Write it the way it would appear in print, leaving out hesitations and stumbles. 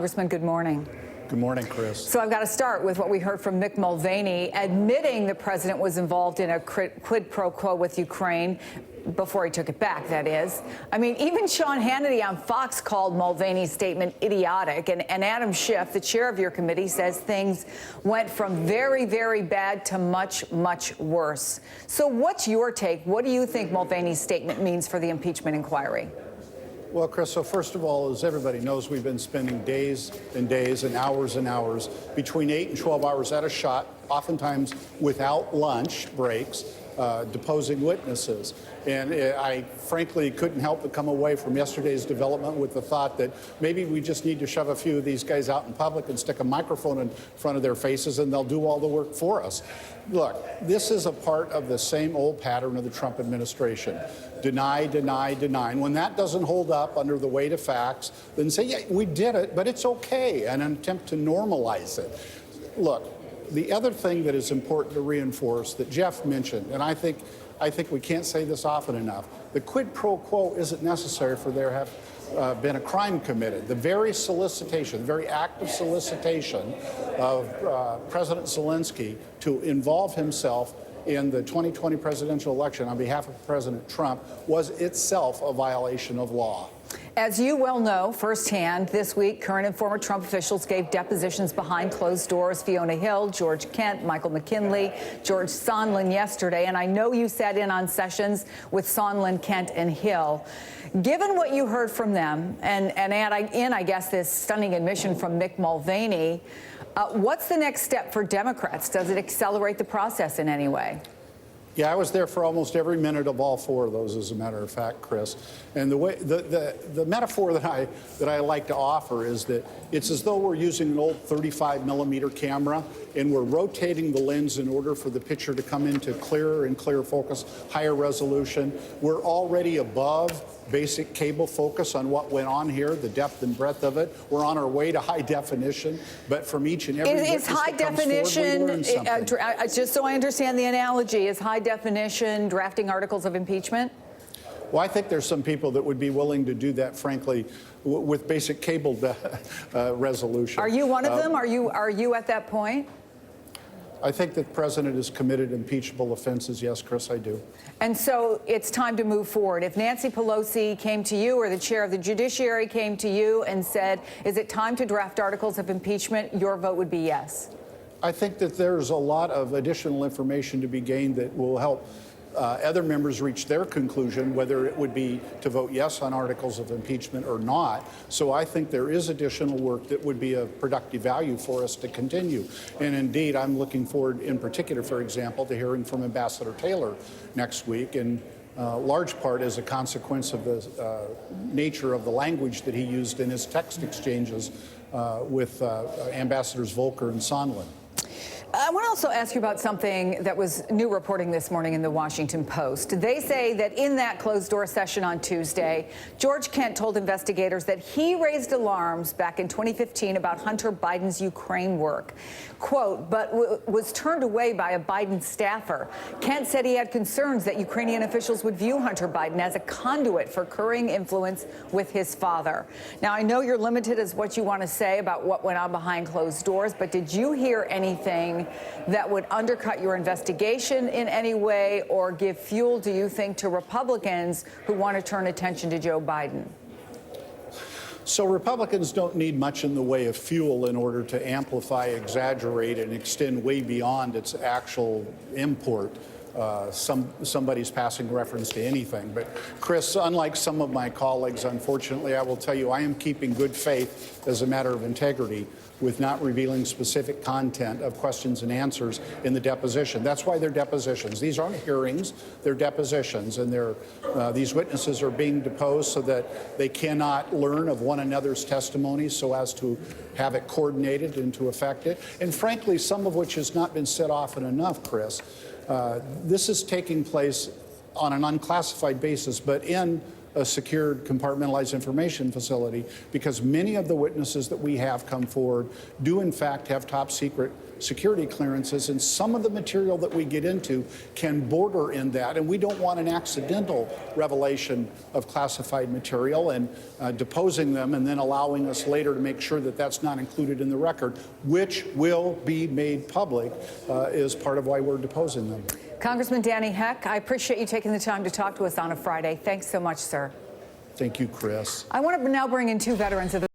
Congressman, good morning. Good morning, Chris. So I've got to start with what we heard from Mick Mulvaney, admitting the president was involved in a quid pro quo with Ukraine, before he took it back, that is. I mean, even Sean Hannity on Fox called Mulvaney's statement idiotic, and Adam Schiff, the chair of your committee, says things went from very, very bad to much, much worse. So what's your take? What do you think Mulvaney's statement means for the impeachment inquiry? Well, Chris, so first of all, as everybody knows, we've been spending days and hours between 8 and 12 hours at a shot, oftentimes without lunch breaks, deposing witnesses. And I frankly couldn't help but come away from yesterday's development with the thought that maybe we just need to shove a few of these guys out in public and stick a microphone in front of their faces and they'll do all the work for us. Look, this is a part of the same old pattern of the Trump administration. Deny, deny, deny. And when that doesn't hold up under the weight of facts, then say, yeah, we did it, but it's okay, and an attempt to normalize it. Look, the other thing that is important to reinforce that Jeff mentioned, and I think we can't say this often enough, the quid pro quo isn't necessary for there have been a crime committed. The very solicitation, the very act of solicitation of President Zelensky to involve himself in the 2020 presidential election on behalf of President Trump was itself a violation of law. As you well know firsthand, this week, current and former Trump officials gave depositions behind closed doors. Fiona Hill, George Kent, Michael McKinley, George Sondland yesterday. And I know you sat in on sessions with Sondland, Kent, and Hill. Given what you heard from them, and add in, I guess, this stunning admission from Mick Mulvaney, what's the next step for Democrats? Does it accelerate the process in any way? Yeah, I was there for almost every minute of all four of those, as a matter of fact, Chris. And the metaphor that I like to offer is that it's as though we're using an old 35mm camera and we're rotating the lens in order for the picture to come into clearer and clearer focus, higher resolution. We're already above basic cable focus on what went on here, the depth and breadth of it. We're on our way to high definition, but from each and every is high definition, just so I understand the analogy, is high definition drafting articles of impeachment? Well, I think there's some people that would be willing to do that, frankly, with basic cable resolution. Are you one of them? Are you at that point? I think that the president has committed impeachable offenses. Yes, Chris, I do. And so it's time to move forward. If Nancy Pelosi came to you or the chair of the judiciary came to you and said, is it time to draft articles of impeachment, your vote would be yes. I think that there's a lot of additional information to be gained that will help other members reach their conclusion, whether it would be to vote yes on articles of impeachment or not. So I think there is additional work that would be of productive value for us to continue. And indeed, I'm looking forward in particular, for example, to hearing from Ambassador Taylor next week, in large part as a consequence of the nature of the language that he used in his text exchanges with Ambassadors Volker and Sondland. I want to also ask you about something that was new reporting this morning in the Washington Post. They say that in that closed-door session on Tuesday, George Kent told investigators that he raised alarms back in 2015 about Hunter Biden's Ukraine work, quote, but was turned away by a Biden staffer. Kent said he had concerns that Ukrainian officials would view Hunter Biden as a conduit for currying influence with his father. Now, I know you're limited as what you want to say about what went on behind closed doors, but did you hear anything that would undercut your investigation in any way or give fuel, do you think, to Republicans who want to turn attention to Joe Biden? So Republicans don't need much in the way of fuel in order to amplify, exaggerate, and extend way beyond its actual import. Somebody's passing reference to anything. But Chris, unlike some of my colleagues, unfortunately, I will tell you I am keeping good faith as a matter of integrity with not revealing specific content of questions and answers in the deposition. That's why they're depositions. These aren't hearings, they're depositions, and these witnesses are being deposed so that they cannot learn of one another's testimony so as to have it coordinated and to affect it. And frankly, some of which has not been said often enough, Chris. This is taking place on an unclassified basis, but in a secured compartmentalized information facility, because many of the witnesses that we have come forward do in fact have top secret security clearances, and some of the material that we get into can border in that, and we don't want an accidental revelation of classified material and deposing them and then allowing us later to make sure that that's not included in the record, which will be made public, is part of why we're deposing them. Congressman Danny Heck, I appreciate you taking the time to talk to us on a Friday. Thanks so much, sir. Thank you, Chris. I want to now bring in two veterans of the